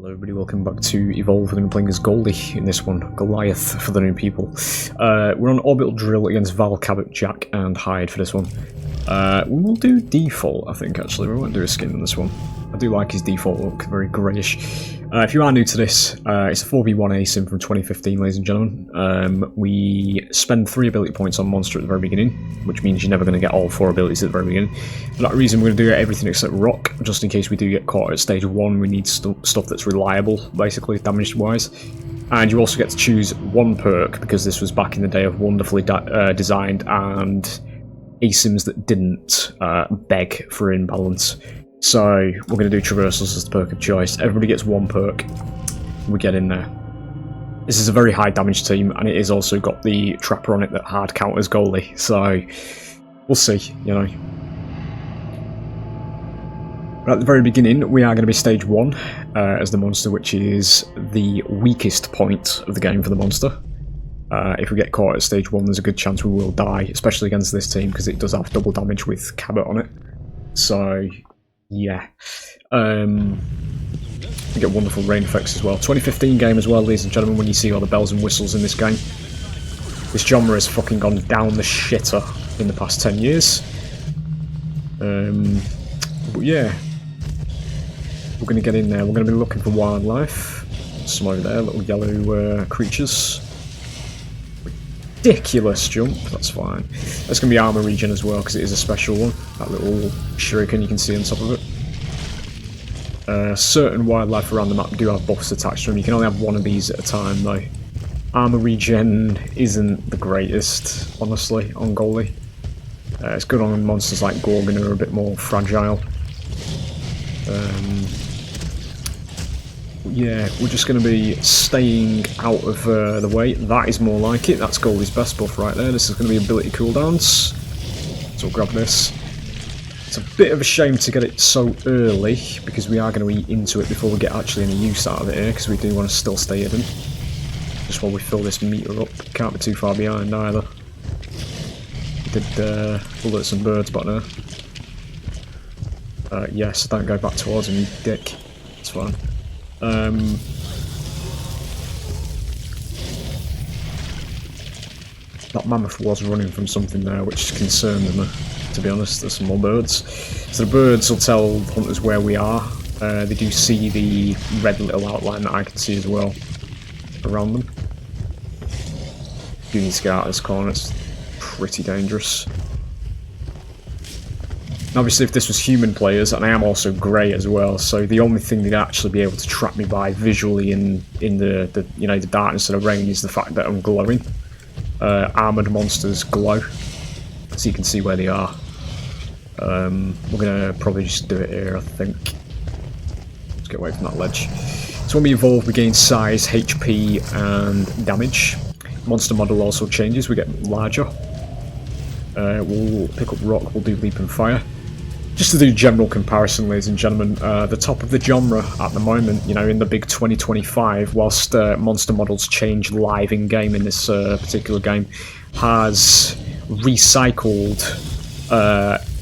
Hello everybody, welcome back to Evolve. We're going to be playing as Goldie in this one, Goliath for the new people. We're on Orbital Drill against Val, Cabot, Jack and Hyde for this one. We will do default, I think, actually. We won't do a skin on this one. I do like his default look, very greyish. If you are new to this, it's a 4v1 ASIM from 2015, ladies and gentlemen. We spend 3 ability points on monster at the very beginning, which means you're never going to get all 4 abilities at the very beginning. For that reason, we're going to do everything except rock, just in case we do get caught at stage 1. We need stuff that's reliable, basically, damage-wise. And you also get to choose one perk, because this was back in the day of wonderfully designed and ASIMs that didn't beg for imbalance. So we're going to do traversals as the perk of choice. Everybody gets one perk. We get in there. This is a very high damage team, and it is also got the trapper on it that hard counters Goldie. So we'll see, you know. But at the very beginning, we are going to be stage 1 as the monster, which is the weakest point of the game for the monster. If we get caught at stage 1, there's a good chance we will die, especially against this team, because it does have double damage with Cabot on it. So yeah, we get wonderful rain effects as well. 2015 game as well, ladies and gentlemen, when you see all the bells and whistles in this game. This genre has fucking gone down the shitter in the past 10 years. But yeah, we're going to get in there. We're going to be looking for wildlife. Some over there, little yellow creatures. Ridiculous jump, that's fine. That's going to be armor regen as well, because it is a special one. That little shuriken you can see on top of it. Certain wildlife around the map do have buffs attached to them. You can only have one of these at a time though. Armor regen isn't the greatest, honestly, on Goldie. It's good on monsters like Gorgon who are a bit more fragile. Yeah, we're just going to be staying out of the way. That is more like it. That's Goldie's best buff right there. This is going to be ability cooldowns. So we'll grab this. It's a bit of a shame to get it so early, because we are going to eat into it before we get actually any use out of it here, because we do want to still stay hidden. Just while we fill this meter up. Can't be too far behind either. We did bullet some birds back there. Yes, don't go back towards him, you dick. It's fine. That mammoth was running from something there, which concerned me, to be honest. There's some more birds. So the birds will tell hunters where we are. They do see the red little outline that I can see as well around them. You need to get out of this corner, it's pretty dangerous. Obviously, if this was human players, and I am also grey as well, so the only thing they'd actually be able to trap me by visually in the the darkness and the rain is the fact that I'm glowing. Armoured monsters glow, so you can see where they are. We're gonna probably just do it here, I think. Let's get away from that ledge. So when we evolve, we gain size, HP, and damage. Monster model also changes; we get larger. We'll pick up rock. We'll do leap and fire. Just to do general comparison, ladies and gentlemen, the top of the genre at the moment, you know, in the big 2025, whilst monster models change live in-game in this particular game, has recycled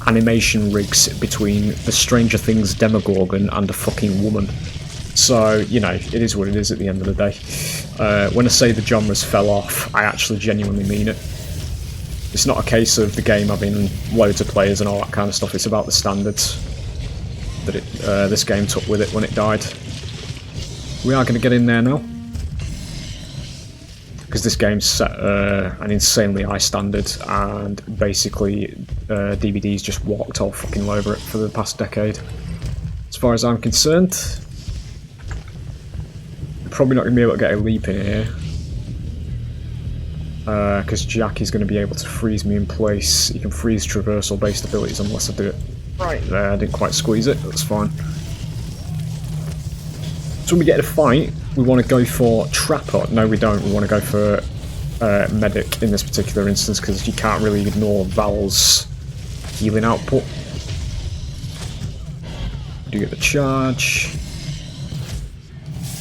animation rigs between the Stranger Things Demogorgon and a fucking woman. So, you know, it is what it is at the end of the day. When I say the genres fell off, I actually genuinely mean it. It's not a case of the game having loads of players and all that kind of stuff, it's about the standards that this game took with it when it died. We are going to get in there now, because this game's set an insanely high standard, and basically DVD's just walked all fucking over it for the past decade. As far as I'm concerned, I'm probably not going to be able to get a leap in here. Because Jack is going to be able to freeze me in place. He can freeze traversal based abilities unless I do it right there. I didn't quite squeeze it, that's fine. So when we get in a fight, we want to go for Trapper. No, we don't. We want to go for Medic in this particular instance, because you can't really ignore Val's healing output. We do get the charge.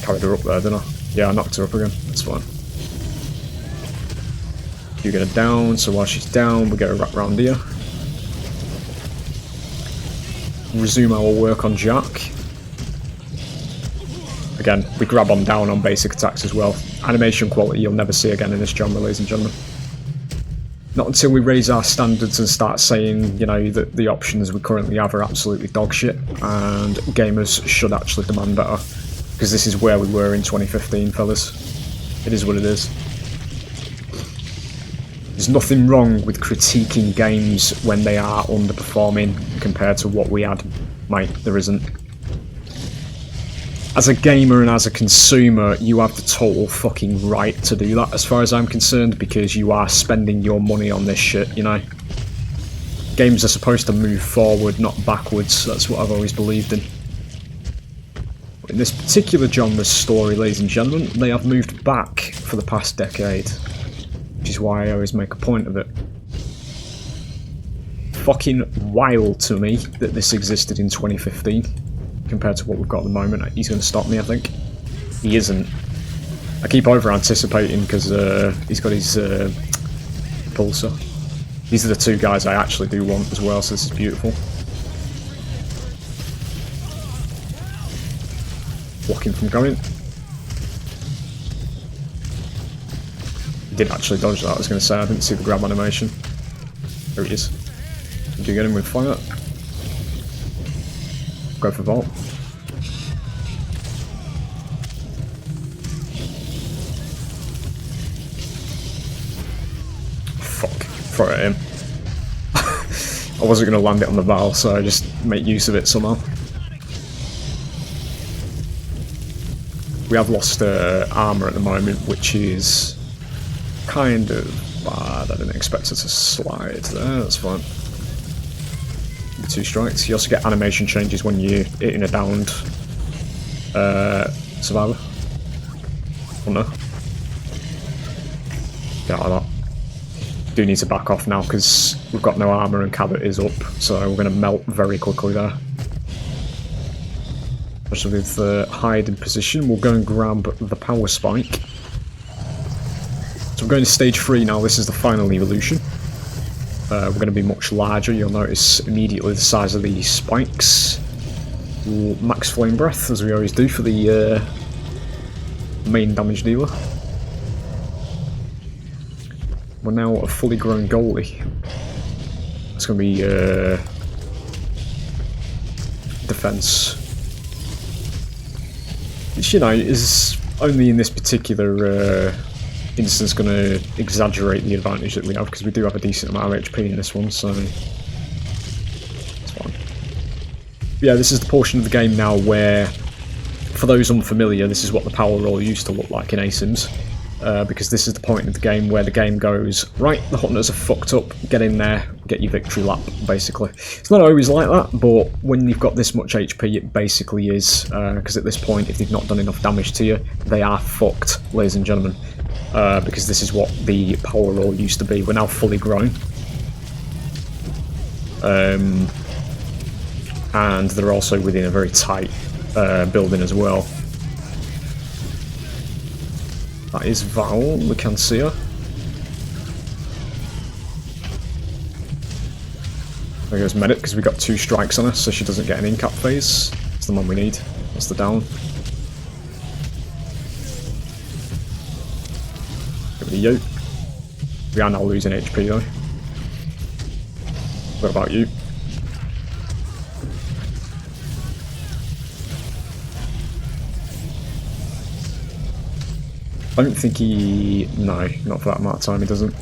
Carried her up there, didn't I? Yeah, I knocked her up again. That's fine. You get her down, so while she's down, we get her wrapped round here. Resume our work on Jack. again, we grab on down on basic attacks as well. Animation quality you'll never see again in this genre, ladies and gentlemen. Not until we raise our standards and start saying, you know, that the options we currently have are absolutely dog shit, and gamers should actually demand better. Because this is where we were in 2015, fellas. It is what it is. There's nothing wrong with critiquing games when they are underperforming compared to what we had, mate. There isn't. As a gamer and as a consumer, you have the total fucking right to do that as far as I'm concerned, because you are spending your money on this shit, you know? Games are supposed to move forward, not backwards. That's what I've always believed in. But in this particular genre's story, ladies and gentlemen, they have moved back for the past decade. Which is why I always make a point of it. Fucking wild to me that this existed in 2015 compared to what we've got at the moment. He's going to stop me, I think. He isn't. I keep over anticipating because he's got his pulsar. These are the two guys I actually do want as well, so this is beautiful. Block him from going. Did actually dodge that, I was going to say. I didn't see the grab animation. There he is. Did you get him with fire? Go for vault. Fuck. Throw it at him. I wasn't going to land it on the valve, so I just make use of it somehow. We have lost armour at the moment, which is kind of bad. I didn't expect it to slide there, that's fine. 2 strikes. You also get animation changes when you're hitting a downed survivor. Oh no. Get out of that. Do need to back off now because we've got no armour and Cabot is up, so we're going to melt very quickly there. Especially with hide in position, we'll go and grab the power spike. So we're going to stage 3 now. This is the final evolution. We're going to be much larger. You'll notice immediately the size of the spikes. We'll max flame breath, as we always do for the main damage dealer. We're now a fully grown goalie. It's going to be defense, which, you know, is only in this particular instance going to exaggerate the advantage that we have, because we do have a decent amount of HP in this one, so it's fine. But yeah, this is the portion of the game now where, for those unfamiliar, this is what the power roll used to look like in ASIMS, because this is the point of the game where the game goes, right, the hunters are fucked up, get in there, get your victory lap, basically. It's not always like that, but when you've got this much HP, it basically is, because at this point, if they've not done enough damage to you, they are fucked, ladies and gentlemen. Because this is what the power roll used to be. We're now fully grown. And they're also within a very tight building as well. That is Val, we can see her. There goes Medic, because we got 2 strikes on her, so she doesn't get an in-cap phase. That's the one we need. That's the down. You. We are now losing HP though. What about you? I don't think he... No, not for that amount of time he doesn't.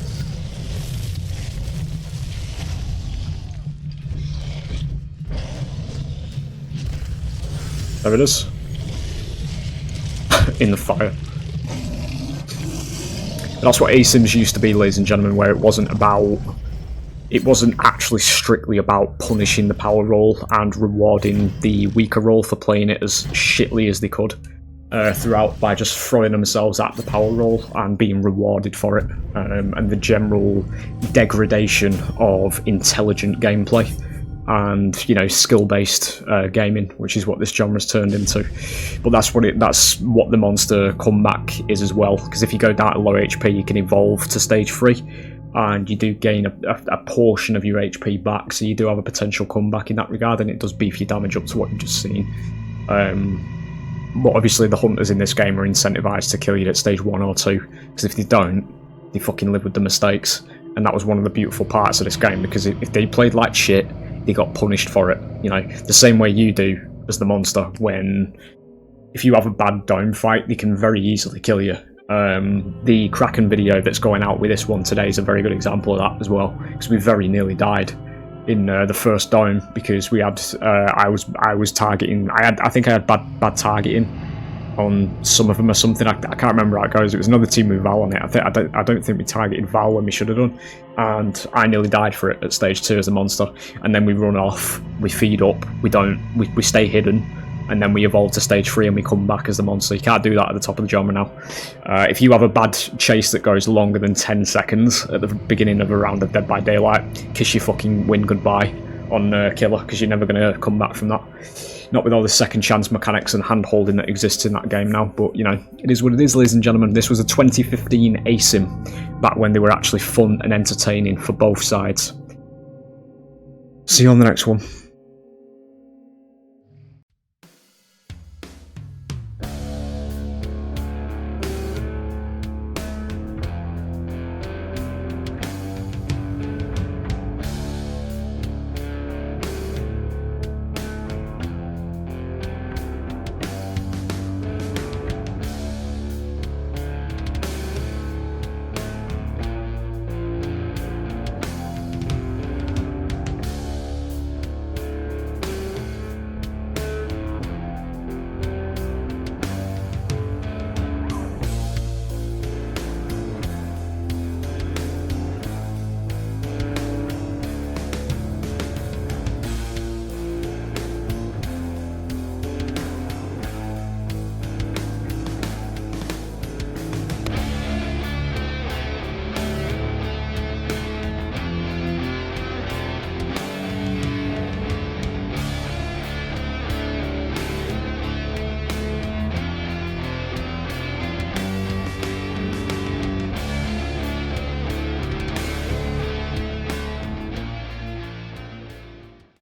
There it is. In the fire. That's what ASIMS used to be, ladies and gentlemen, where it wasn't actually strictly about punishing the power roll and rewarding the weaker roll for playing it as shittly as they could throughout, by just throwing themselves at the power roll and being rewarded for it, and the general degradation of intelligent gameplay and, you know, skill-based gaming, which is what this genre's turned into. But that's what the monster comeback is as well, because if you go down to low HP, you can evolve to stage 3, and you do gain a portion of your HP back, so you do have a potential comeback in that regard, and it does beef your damage up to what you've just seen. But obviously the hunters in this game are incentivized to kill you at stage 1 or 2, because if they don't, they fucking live with the mistakes. And that was one of the beautiful parts of this game, because if they played like shit, they got punished for it. You know, the same way you do as the monster. When if you have a bad dome fight, they can very easily kill you. The Kraken video that's going out with this one today is a very good example of that as well, because we very nearly died in the first dome because we had I was targeting. I think I had bad targeting on some of them or something. I can't remember how it goes. It was another team with Val on it. I don't think we targeted Val when we should have done, and I nearly died for it at stage 2 as a monster. And then we run off, we feed up, we stay hidden, and then we evolve to stage 3 and we come back as the monster. You can't do that at the top of the genre now. If you have a bad chase that goes longer than 10 seconds at the beginning of a round of Dead by Daylight, kiss your fucking win goodbye on Killer, because you're never going to come back from that. Not with all the second chance mechanics and hand-holding that exists in that game now, but, you know, it is what it is, ladies and gentlemen. This was a 2015 ASIM, back when they were actually fun and entertaining for both sides. See you on the next one.